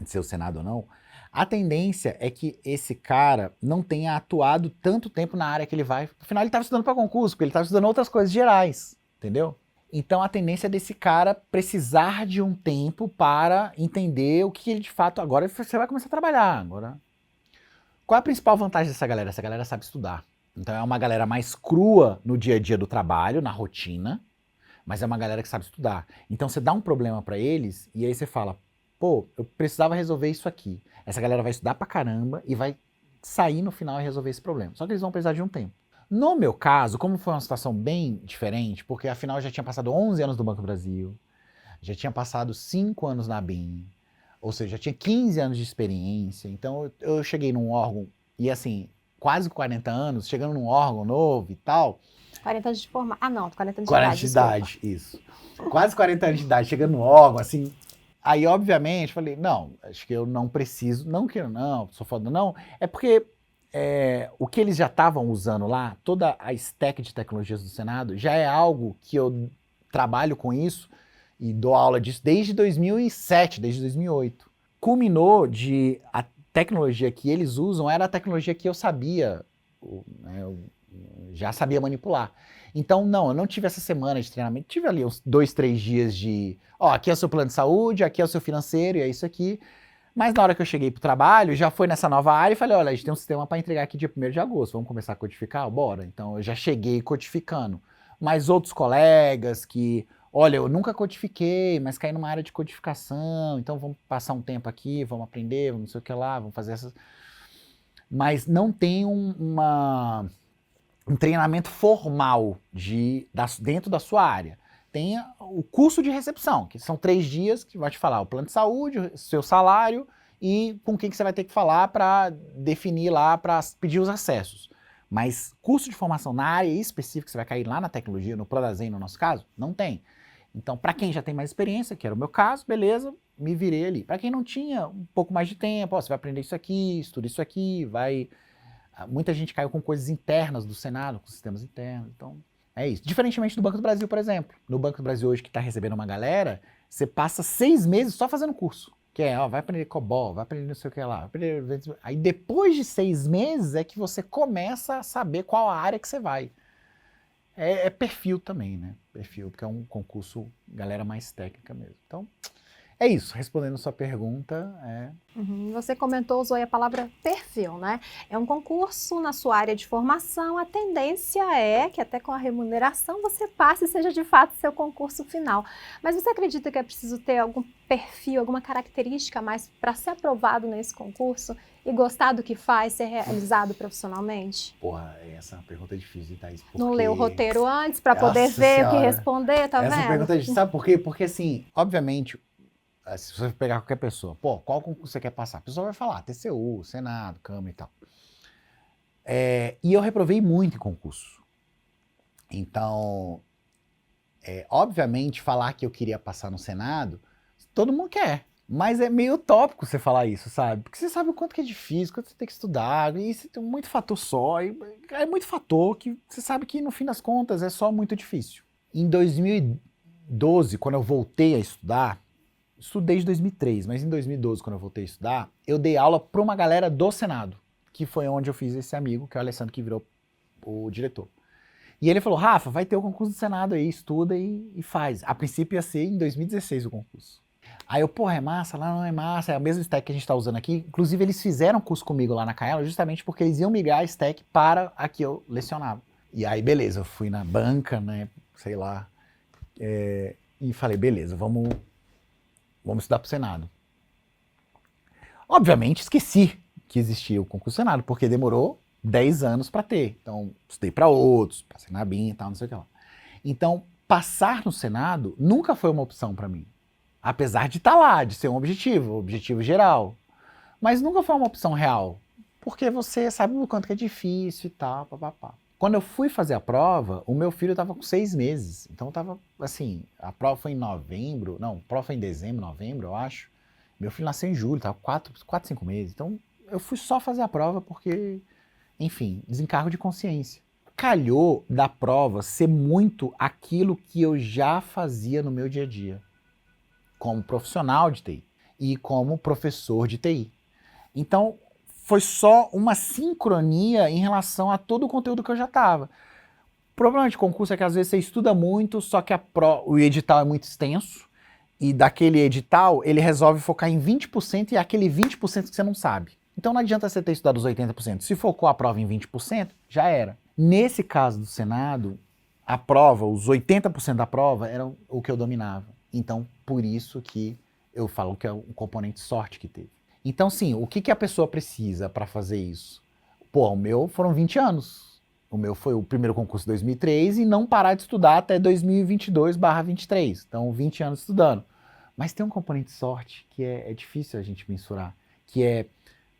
de ser o Senado ou não, a tendência é que esse cara não tenha atuado tanto tempo na área que ele vai. Afinal, ele estava estudando para concurso, porque ele estava estudando outras coisas gerais, entendeu? Então, a tendência é desse cara precisar de um tempo para entender o que ele de fato... Agora você vai começar a trabalhar. Agora, qual é a principal vantagem dessa galera? Essa galera sabe estudar. Então, é uma galera mais crua no dia a dia do trabalho, na rotina, mas é uma galera que sabe estudar. Então, você dá um problema para eles e aí você fala, pô, eu precisava resolver isso aqui. Essa galera vai estudar pra caramba e vai sair no final e resolver esse problema. Só que eles vão precisar de um tempo. No meu caso, como foi uma situação bem diferente, porque afinal eu já tinha passado 11 anos do Banco do Brasil, já tinha passado 5 anos na BIM, ou seja, já tinha 15 anos de experiência, então eu cheguei num órgão, e assim, quase 40 anos, chegando num órgão novo e tal. 40 anos de formar. Ah, não, 40 anos de 40 idade. de idade, isso. Quase 40 anos de idade, chegando no órgão, assim. Aí, obviamente, falei, não, acho que eu não preciso, não quero, não, sou foda, não. É porque o que eles já estavam usando lá, toda a stack de tecnologias do Senado, já é algo que eu trabalho com isso e dou aula disso desde 2007, desde 2008. Culminou de a tecnologia que eles usam era a tecnologia que eu sabia, né, eu já sabia manipular. Então, não, eu não tive essa semana de treinamento, tive ali uns 2, 3 dias de, aqui é o seu plano de saúde, aqui é o seu financeiro, e é isso aqui. Mas na hora que eu cheguei pro trabalho, já foi nessa nova área e falei, olha, a gente tem um sistema para entregar aqui dia 1º de agosto, vamos começar a codificar? Bora. Então, eu já cheguei codificando. Mas outros colegas que, olha, eu nunca codifiquei, mas caí numa área de codificação, então vamos passar um tempo aqui, vamos aprender, vamos não sei o que lá, vamos fazer essas... Mas não tem um treinamento formal dentro da sua área. Tem o curso de recepção, que são 3 dias que vai te falar o plano de saúde, o seu salário e com quem que você vai ter que falar para definir lá, para pedir os acessos. Mas curso de formação na área específica, que você vai cair lá na tecnologia, no Prodazem no nosso caso, não tem. Então, para quem já tem mais experiência, que era o meu caso, beleza, me virei ali. Para quem não tinha um pouco mais de tempo, você vai aprender isso aqui, estuda isso aqui, vai... Muita gente caiu com coisas internas do Senado, com sistemas internos, então é isso. Diferentemente do Banco do Brasil, por exemplo. No Banco do Brasil hoje, que está recebendo uma galera, você passa 6 meses só fazendo curso. Que é, vai aprender COBOL, vai aprender não sei o que lá. Aí depois de 6 meses é que você começa a saber qual a área que você vai. É perfil também, né? Perfil, porque é um concurso, galera mais técnica mesmo. Então, é isso. Respondendo a sua pergunta, Você comentou, usou aí a palavra perfil, né? É um concurso na sua área de formação, a tendência é que até com a remuneração você passe e seja de fato seu concurso final. Mas você acredita que é preciso ter algum perfil, alguma característica a mais para ser aprovado nesse concurso e gostar do que faz, ser realizado profissionalmente? Porra, essa pergunta é difícil, Thaís. Porque... Não leu o roteiro antes para poder Nossa ver Senhora. o que responder, tá vendo? Essa pergunta é difícil, sabe por quê? Porque assim, obviamente... Se você pegar qualquer pessoa, qual concurso você quer passar? A pessoa vai falar TCU, Senado, Câmara e tal. E eu reprovei muito em concurso. Então, obviamente, falar que eu queria passar no Senado, todo mundo quer. Mas é meio utópico você falar isso, sabe? Porque você sabe o quanto que é difícil, quanto você tem que estudar, e você tem muito fator só, e é muito fator que você sabe que no fim das contas é só muito difícil. Em 2012, quando eu voltei a estudar, estudei desde 2003, mas em 2012, quando eu voltei a estudar, eu dei aula para uma galera do Senado, que foi onde eu fiz esse amigo, que é o Alessandro, que virou o diretor. E ele falou, Rafa, vai ter o concurso do Senado aí, estuda e faz. A princípio ia ser em 2016 o concurso. Aí eu, porra, é massa? Lá não é massa, é a mesma stack que a gente tá usando aqui. Inclusive, eles fizeram curso comigo lá na Kaela, justamente porque eles iam migrar a stack para a que eu lecionava. E aí, beleza, eu fui na banca, né, sei lá, e falei, beleza, vamos estudar pro Senado. Obviamente, esqueci que existia o concurso do Senado, porque demorou 10 anos para ter. Então, estudei para outros, passei na BIM e tal, não sei o que lá. Então, passar no Senado nunca foi uma opção para mim. Apesar de estar lá, de ser um objetivo geral. Mas nunca foi uma opção real. Porque você sabe o quanto que é difícil e tal, papapá. Quando eu fui fazer a prova, o meu filho estava com 6 meses. Então estava assim, a prova foi em novembro, não, a prova foi em dezembro, novembro, eu acho. Meu filho nasceu em julho, estava 4, 5 meses. Então eu fui só fazer a prova porque, enfim, desencargo de consciência. Calhou da prova ser muito aquilo que eu já fazia no meu dia a dia, como profissional de TI e como professor de TI. Então, foi só uma sincronia em relação a todo o conteúdo que eu já estava. O problema de concurso é que às vezes você estuda muito, só que o edital é muito extenso, e daquele edital ele resolve focar em 20% e é aquele 20% que você não sabe. Então não adianta você ter estudado os 80%. Se focou a prova em 20%, já era. Nesse caso do Senado, a prova, os 80% da prova eram o que eu dominava. Então, por isso que eu falo que é um componente sorte que teve. Então, sim, o que a pessoa precisa para fazer isso? Pô, o meu foram 20 anos. O meu foi o primeiro concurso em 2003 e não parar de estudar até 2022/23. Então, 20 anos estudando. Mas tem um componente de sorte que é difícil a gente mensurar, que é,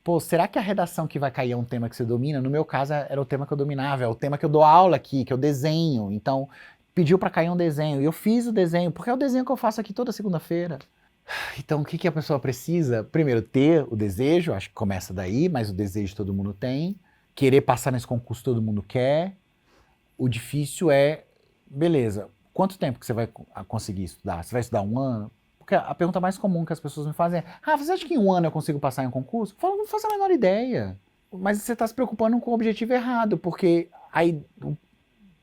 pô, será que a redação que vai cair é um tema que você domina? No meu caso, era o tema que eu dominava, é o tema que eu dou aula aqui, que eu desenho. Então, pediu para cair um desenho, e eu fiz o desenho, porque é o desenho que eu faço aqui toda segunda-feira. Então, o que que a pessoa precisa? Primeiro, ter o desejo, acho que começa daí, mas o desejo todo mundo tem. Querer passar nesse concurso todo mundo quer. O difícil é, beleza, quanto tempo que você vai conseguir estudar? Você vai estudar um ano? Porque a pergunta mais comum que as pessoas me fazem é, você acha que em um ano eu consigo passar em um concurso? Eu falo, não faço a menor ideia. Mas você está se preocupando com o objetivo errado, porque aí,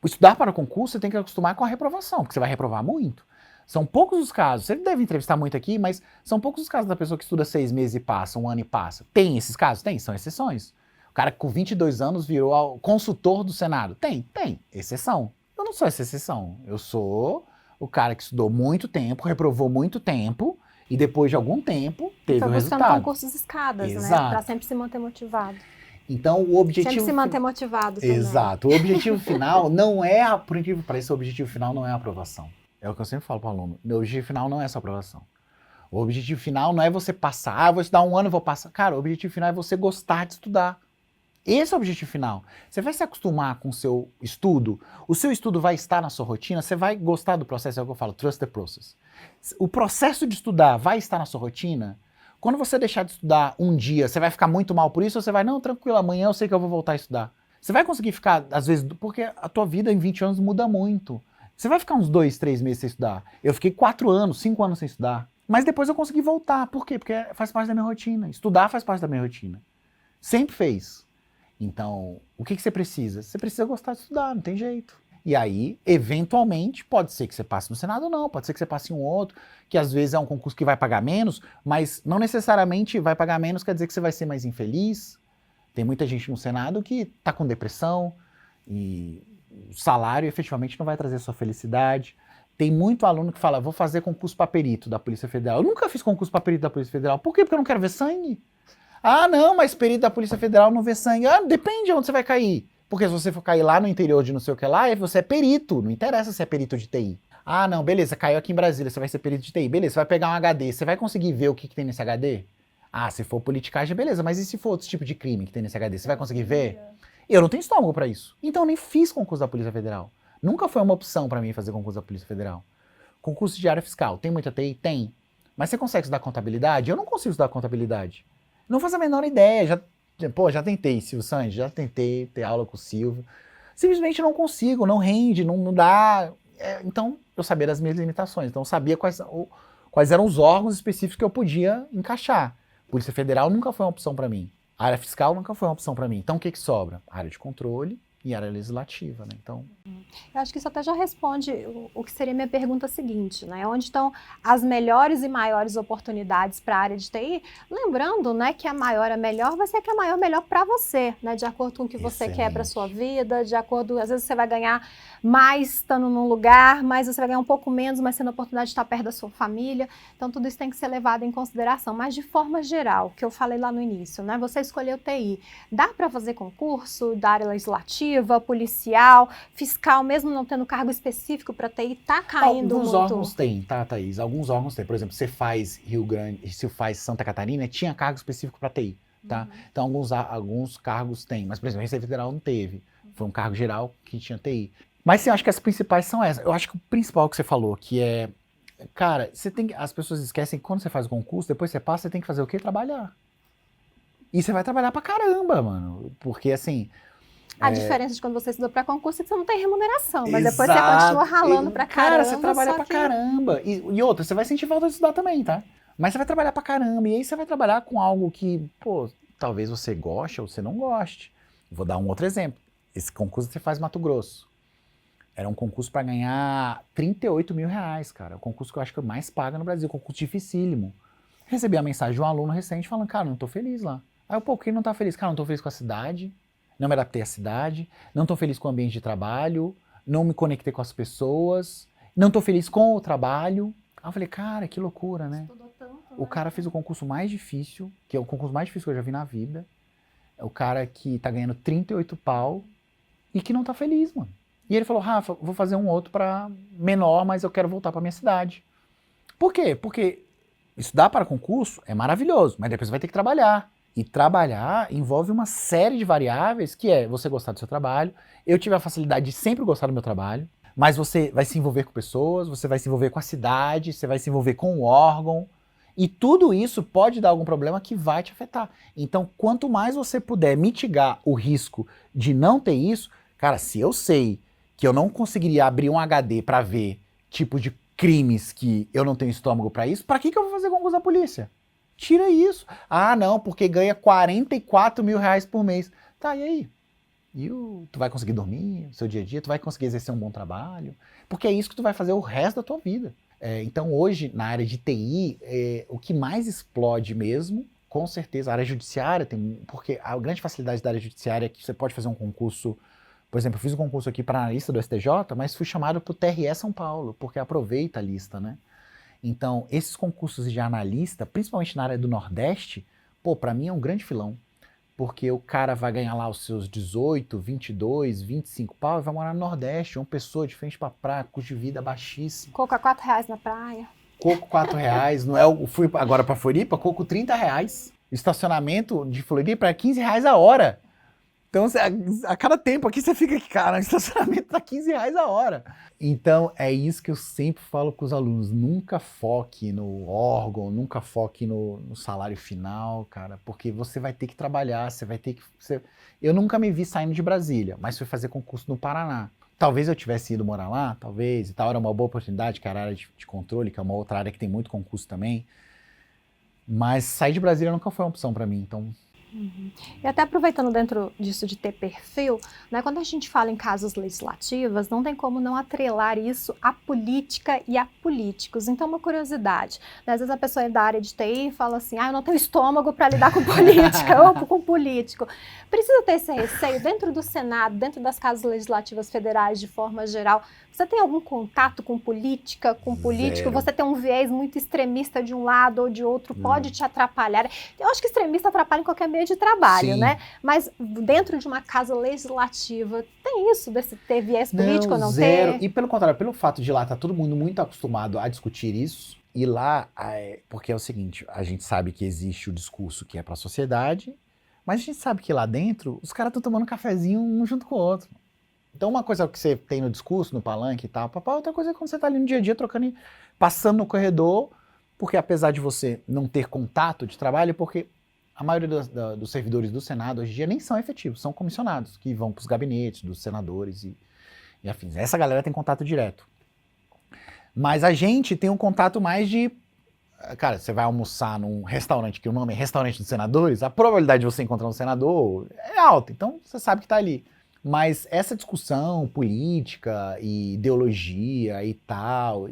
estudar para o concurso você tem que acostumar com a reprovação, porque você vai reprovar muito. São poucos os casos, você deve entrevistar muito aqui, mas são poucos os casos da pessoa que estuda 6 meses e passa, um ano e passa. Tem esses casos? Tem, são exceções. O cara que com 22 anos virou consultor do Senado. Tem, exceção. Eu não sou essa exceção. Eu sou o cara que estudou muito tempo, reprovou muito tempo, e depois de algum tempo teve o resultado. Foi buscando concursos escadas, exato, né? Para sempre se manter motivado. Então, o objetivo... Sempre se manter motivado também. Exato. O objetivo final não é, por incrível que pareça, o objetivo final não é a aprovação. É o que eu sempre falo para o aluno. O objetivo final não é essa aprovação. O objetivo final não é você passar, vou estudar um ano e vou passar. Cara, o objetivo final é você gostar de estudar. Esse é o objetivo final. Você vai se acostumar com o seu estudo, o seu estudo vai estar na sua rotina, você vai gostar do processo, é o que eu falo, trust the process. O processo de estudar vai estar na sua rotina. Quando você deixar de estudar um dia, você vai ficar muito mal por isso, ou você vai, não, tranquilo, amanhã eu sei que eu vou voltar a estudar. Você vai conseguir ficar, às vezes, porque a tua vida em 20 anos muda muito. Você vai ficar uns 2, 3 meses sem estudar. Eu fiquei 4 anos, 5 anos sem estudar. Mas depois eu consegui voltar. Por quê? Porque faz parte da minha rotina. Estudar faz parte da minha rotina. Sempre fez. Então, o que você precisa? Você precisa gostar de estudar, não tem jeito. E aí, eventualmente, pode ser que você passe no Senado ou não, pode ser que você passe em um outro, que às vezes é um concurso que vai pagar menos, mas não necessariamente vai pagar menos quer dizer que você vai ser mais infeliz. Tem muita gente no Senado que tá com depressão e o salário efetivamente não vai trazer sua felicidade. Tem muito aluno que fala, vou fazer concurso para perito da Polícia Federal. Eu nunca fiz concurso para perito da Polícia Federal. Por quê? Porque eu não quero ver sangue. Ah, não, mas perito da Polícia Federal não vê sangue. Ah, depende de onde você vai cair. Porque se você for cair lá no interior de não sei o que lá, você é perito. Não interessa se é perito de TI. Ah, não, beleza, caiu aqui em Brasília, você vai ser perito de TI. Beleza, você vai pegar um HD, você vai conseguir ver o que tem nesse HD? Ah, se for politicagem, beleza, mas e se for outro tipo de crime que tem nesse HD? Você vai conseguir ver? Eu não tenho estômago pra isso. Então eu nem fiz concurso da Polícia Federal. Nunca foi uma opção pra mim fazer concurso da Polícia Federal. Concurso de área fiscal, tem muita TI? Tem. Mas você consegue estudar contabilidade? Eu não consigo estudar contabilidade. Não faço a menor ideia. Já tentei, Silvio Santos, já tentei ter aula com o Silvio. Simplesmente não consigo, não rende, não dá. Então, eu sabia das minhas limitações. Então, eu sabia quais eram os órgãos específicos que eu podia encaixar. Polícia Federal nunca foi uma opção para mim. A área fiscal nunca foi uma opção para mim. Então, o que sobra? A área de controle e área legislativa, né? Então... Eu acho que isso até já responde o que seria minha pergunta seguinte, né? Onde estão as melhores e maiores oportunidades para a área de TI? Lembrando, né, que a maior é melhor vai ser que a maior é melhor para você, né? De acordo com o que você quer para sua vida, de acordo, às vezes você vai ganhar mais estando num lugar, mas você vai ganhar um pouco menos, mas tendo a oportunidade de estar perto da sua família. Então tudo isso tem que ser levado em consideração. Mas de forma geral, que eu falei lá no início, né? Você escolheu TI. Dá para fazer concurso da área legislativa, policial, fiscal, mesmo não tendo cargo específico para TI, tá caindo Alguns muito. órgãos têm, tá, Thaís? Alguns órgãos têm. Por exemplo, você faz Rio Grande, se faz Santa Catarina, tinha cargo específico para TI, tá? Então, alguns cargos têm. Mas, por exemplo, a Receita Federal não teve. Foi um cargo geral que tinha TI. Mas, sim, eu acho que as principais são essas. Eu acho que o principal que você falou, que é... Cara, as pessoas esquecem que quando você faz o concurso, depois você passa, você tem que fazer o quê? Trabalhar. E você vai trabalhar pra caramba, mano. Porque, assim... A diferença de quando você estuda para concurso é que você não tem remuneração, mas depois você continua ralando pra caramba. Cara, você trabalha pra caramba. E outra, você vai sentir falta de estudar também, tá? Mas você vai trabalhar pra caramba. E aí você vai trabalhar com algo que, pô, talvez você goste ou você não goste. Vou dar um outro exemplo. Esse concurso que você faz em Mato Grosso. Era um concurso pra ganhar 38 mil reais, cara. O concurso que eu acho que mais paga no Brasil. Concurso dificílimo. Recebi a mensagem de um aluno recente falando, cara, não tô feliz lá. Aí eu, pô, quem não tá feliz? Cara, não tô feliz com a cidade. Não me adaptei à cidade, não estou feliz com o ambiente de trabalho, não me conectei com as pessoas, não estou feliz com o trabalho. Aí eu falei, cara, que loucura, né? Estudou tanto, O cara fez o concurso mais difícil, que é o concurso mais difícil que eu já vi na vida. o cara que tá ganhando 38 pau e que não tá feliz, mano. E ele falou, Rafa, vou fazer um outro pra menor, mas eu quero voltar pra minha cidade. Por quê? Porque estudar para concurso é maravilhoso, mas depois você vai ter que trabalhar. E trabalhar envolve uma série de variáveis, que é você gostar do seu trabalho. Eu tive a facilidade de sempre gostar do meu trabalho, mas você vai se envolver com pessoas, você vai se envolver com a cidade, você vai se envolver com o órgão, e tudo isso pode dar algum problema que vai te afetar. Então, quanto mais você puder mitigar o risco de não ter isso, cara, se eu sei que eu não conseguiria abrir um HD para ver tipo de crimes que eu não tenho estômago para isso, para que eu vou fazer concurso da polícia? Tira isso. Ah, não, porque ganha 44 mil reais por mês. Tá, e aí? Tu vai conseguir dormir no seu dia a dia? Tu vai conseguir exercer um bom trabalho? Porque é isso que tu vai fazer o resto da tua vida. Então hoje, na área de TI, o que mais explode mesmo, com certeza, a área judiciária, porque a grande facilidade da área judiciária é que você pode fazer um concurso. Por exemplo, eu fiz um concurso aqui para analista do STJ, mas fui chamado para o TRE São Paulo, porque aproveita a lista, né? Então, esses concursos de analista, principalmente na área do Nordeste, pô, para mim é um grande filão. Porque o cara vai ganhar lá os seus 18, 22, 25 pau e vai morar no Nordeste, uma pessoa de frente pra praia, custo de vida baixíssimo. Coco a R$4 na praia. Coco R$4, não é? Eu fui agora pra Floripa, coco R$30. Estacionamento de Floripa é R$15 a hora. Então, a cada tempo aqui você fica aqui, cara, o estacionamento tá R$15 a hora. Então, é isso que eu sempre falo com os alunos. Nunca foque no órgão, nunca foque no salário final, cara, porque você vai ter que trabalhar, você vai ter que... Eu nunca me vi saindo de Brasília, mas fui fazer concurso no Paraná. Talvez eu tivesse ido morar lá, talvez, e tal, era uma boa oportunidade, que era a área de controle, que é uma outra área que tem muito concurso também. Mas sair de Brasília nunca foi uma opção para mim, então... Uhum. E até aproveitando dentro disso de ter perfil, né, quando a gente fala em causas legislativas, não tem como não atrelar isso à política e a políticos. Então, uma curiosidade, né, às vezes a pessoa é da área de TI e fala assim, eu não tenho estômago para lidar com política ou com político. Precisa ter esse receio dentro do Senado, dentro das casas legislativas federais de forma geral. Você tem algum contato com política, com político? Zero. Você tem um viés muito extremista de um lado ou de outro, pode te atrapalhar. Eu acho que extremista atrapalha em qualquer meio de trabalho, Sim. né? Mas dentro de uma casa legislativa, tem isso, desse ter viés político ou não zero. ter? E pelo contrário, pelo fato de lá estar todo mundo muito acostumado a discutir isso, e lá, porque é o seguinte, a gente sabe que existe o discurso que é para a sociedade, mas a gente sabe que lá dentro, os caras estão tomando um cafezinho um junto com o outro. Então uma coisa que você tem no discurso, no palanque e tal, outra coisa é quando você está ali no dia a dia trocando, passando no corredor, porque apesar de você não ter contato de trabalho, porque a maioria dos servidores do Senado hoje em dia nem são efetivos, são comissionados, que vão para os gabinetes dos senadores e afins. Essa galera tem contato direto. Mas a gente tem um contato mais de... Cara, você vai almoçar num restaurante que o nome é Restaurante dos Senadores, a probabilidade de você encontrar um senador é alta, então você sabe que está ali. Mas essa discussão política e ideologia e tal,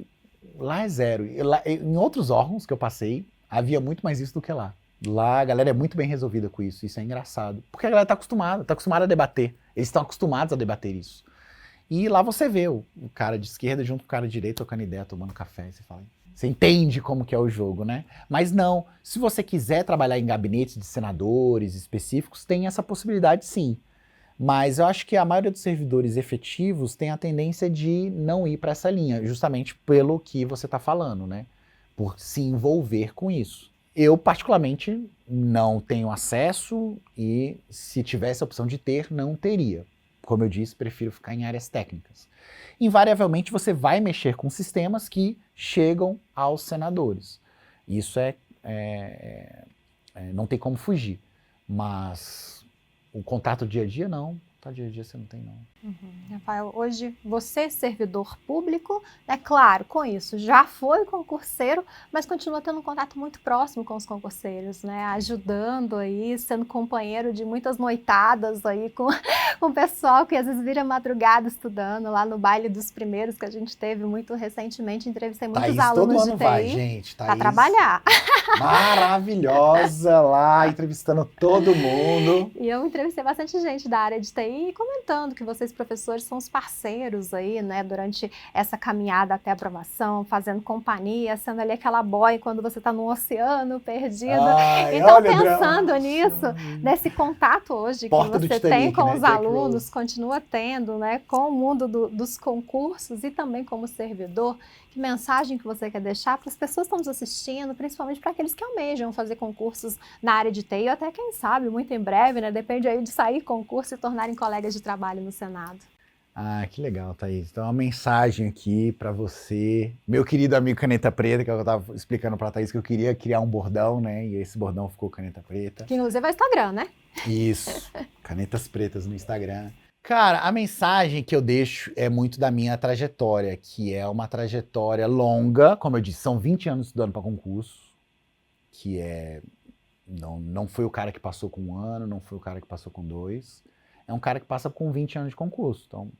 lá é zero. Em outros órgãos que eu passei, havia muito mais isso do que lá. Lá a galera é muito bem resolvida com isso é engraçado. Porque a galera tá acostumada a debater. Eles estão acostumados a debater isso. E lá você vê o cara de esquerda junto com o cara de direita trocando ideia, tomando café, você entende como que é o jogo, né? Mas não, se você quiser trabalhar em gabinetes de senadores específicos, tem essa possibilidade sim. Mas eu acho que a maioria dos servidores efetivos tem a tendência de não ir para essa linha, justamente pelo que você está falando, né? Por se envolver com isso. Eu, particularmente, não tenho acesso e, se tivesse a opção de ter, não teria. Como eu disse, prefiro ficar em áreas técnicas. Invariavelmente, você vai mexer com sistemas que chegam aos senadores. Isso não tem como fugir. Mas o contato dia a dia, não. Contato dia a dia você não tem, não. Rafael, hoje você, servidor público, é claro, com isso, já foi concurseiro, mas continua tendo um contato muito próximo com os concurseiros, né? Ajudando aí, sendo companheiro de muitas noitadas aí com o pessoal que às vezes vira madrugada estudando lá no baile dos primeiros que a gente teve muito recentemente, entrevistei muitos Thaís, alunos todo de ano TI vai, gente. para trabalhar. Maravilhosa lá, entrevistando todo mundo. E eu entrevistei bastante gente da área de TI, comentando que vocês, professores, são os parceiros aí, né, durante essa caminhada até a aprovação, fazendo companhia, sendo ali aquela boia quando você está no oceano perdido. Ai, Então, olha, pensando nisso, nesse contato hoje Porta que do você tem Titanic, com né? os Jack alunos, Rose. continua tendo, né, com o mundo dos concursos e também como servidor, que mensagem que você quer deixar para as pessoas que estão nos assistindo, principalmente para aqueles que almejam fazer concursos na área de TI, ou até quem sabe, muito em breve, né, depende aí de sair concurso e tornarem colegas de trabalho no Senado. Ah, que legal, Thaís. Então, uma mensagem aqui para você, meu querido amigo Caneta Preta, que eu estava explicando para a Thaís que eu queria criar um bordão, né? E esse bordão ficou Caneta Preta. Que inclusive é o Instagram, né? Isso, Canetas Pretas no Instagram. Cara, a mensagem que eu deixo é muito da minha trajetória, que é uma trajetória longa, como eu disse, são 20 anos estudando para concurso, que é... Não foi o cara que passou com 1 ano, não foi o cara que passou com 2, é um cara que passa com 20 anos de concurso, então...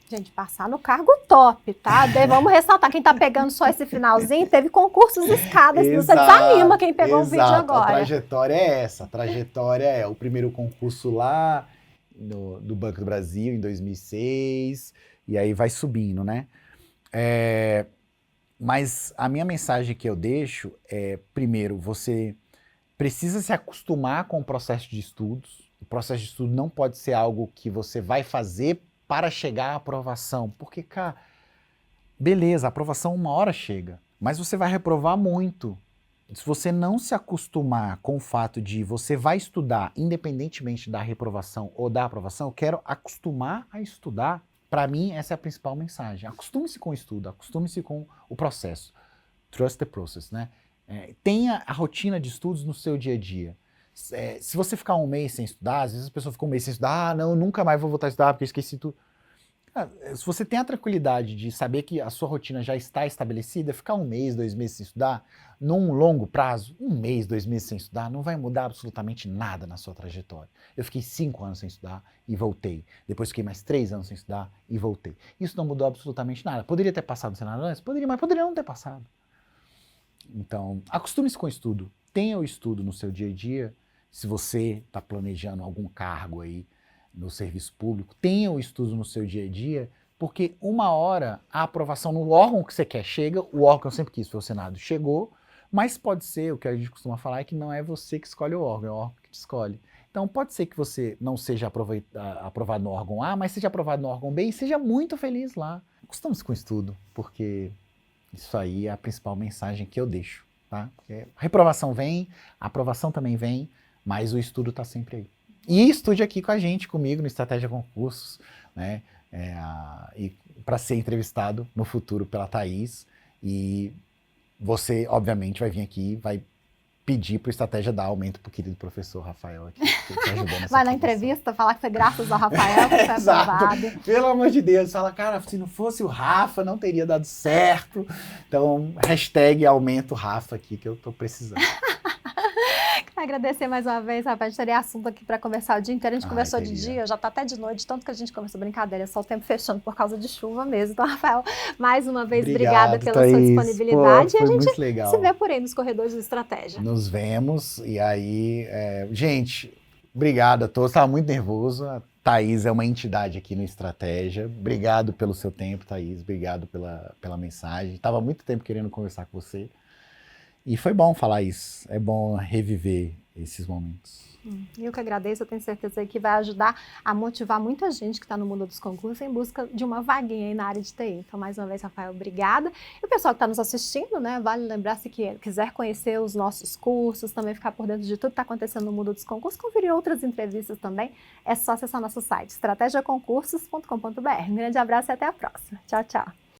Gente, passar no cargo top, tá? Vamos ressaltar, quem tá pegando só esse finalzinho, teve concursos escadas, não você desanima quem pegou o vídeo agora. A trajetória é essa, a trajetória é o primeiro concurso lá do Banco do Brasil, em 2006, e aí vai subindo, né? Mas a minha mensagem que eu deixo é, primeiro, você precisa se acostumar com o processo de estudos. O processo de estudo não pode ser algo que você vai fazer para chegar à aprovação, porque, cara, beleza, a aprovação uma hora chega, mas você vai reprovar muito. Se você não se acostumar com o fato de você vai estudar, independentemente da reprovação ou da aprovação, eu quero acostumar a estudar. Para mim, essa é a principal mensagem. Acostume-se com o estudo, acostume-se com o processo. Trust the process, né? Tenha a rotina de estudos no seu dia a dia. Se você ficar 1 mês sem estudar, às vezes a pessoa fica 1 mês sem estudar, não, nunca mais vou voltar a estudar porque eu esqueci tudo. Se você tem a tranquilidade de saber que a sua rotina já está estabelecida, ficar 1 mês, 2 meses sem estudar, num longo prazo, 1 mês, 2 meses sem estudar, não vai mudar absolutamente nada na sua trajetória. Eu fiquei 5 anos sem estudar e voltei. Depois fiquei mais 3 anos sem estudar e voltei. Isso não mudou absolutamente nada. Poderia ter passado no Senado antes? Poderia, mas poderia não ter passado. Então, acostume-se com o estudo. Tenha o estudo no seu dia a dia. Se você está planejando algum cargo aí no serviço público, tenha o estudo no seu dia a dia, porque uma hora a aprovação no órgão que você quer chega, o órgão que eu sempre quis foi o Senado, chegou, mas pode ser, o que a gente costuma falar é que não é você que escolhe o órgão, é o órgão que te escolhe. Então pode ser que você não seja aprovado no órgão A, mas seja aprovado no órgão B e seja muito feliz lá. Acostume-se com o estudo, porque isso aí é a principal mensagem que eu deixo, tá? Porque a reprovação vem, a aprovação também vem, mas o estudo está sempre aí. E estude aqui com a gente, comigo, no Estratégia Concursos, né? E para ser entrevistado no futuro pela Thaís. E você, obviamente, vai vir aqui, vai pedir para o Estratégia dar aumento para o querido professor Rafael aqui, que te ajudou nessa Vai na aprovação. entrevista falar que foi graças ao Rafael que foi aprovado. Pelo amor de Deus, fala, cara, se não fosse o Rafa, não teria dado certo. Então, hashtag aumento Rafa aqui, que eu tô precisando. Agradecer mais uma vez, Rafael. A gente teria assunto aqui para conversar o dia inteiro. A gente conversou de teria. dia, já tá até de noite, tanto que a gente conversou brincadeira, só o tempo fechando por causa de chuva mesmo. Então, Rafael, mais uma vez, obrigada pela Thaís. sua disponibilidade. Pô, E a foi gente muito legal. se vê por aí nos corredores de estratégia. Nos vemos, e aí, gente, obrigado a todos, estava muito nervoso, a Thaís é uma entidade aqui no Estratégia, obrigado pelo seu tempo, Thaís, obrigado pela mensagem, estava há muito tempo querendo conversar com você, e foi bom falar isso, é bom reviver esses momentos. Eu que agradeço, eu tenho certeza que vai ajudar a motivar muita gente que está no mundo dos concursos em busca de uma vaguinha aí na área de TI. Então, mais uma vez, Rafael, obrigada. E o pessoal que está nos assistindo, né, vale lembrar, se quiser conhecer os nossos cursos, também ficar por dentro de tudo que está acontecendo no mundo dos concursos, conferir outras entrevistas também, é só acessar nosso site, estrategiaconcursos.com.br. Um grande abraço e até a próxima. Tchau, tchau.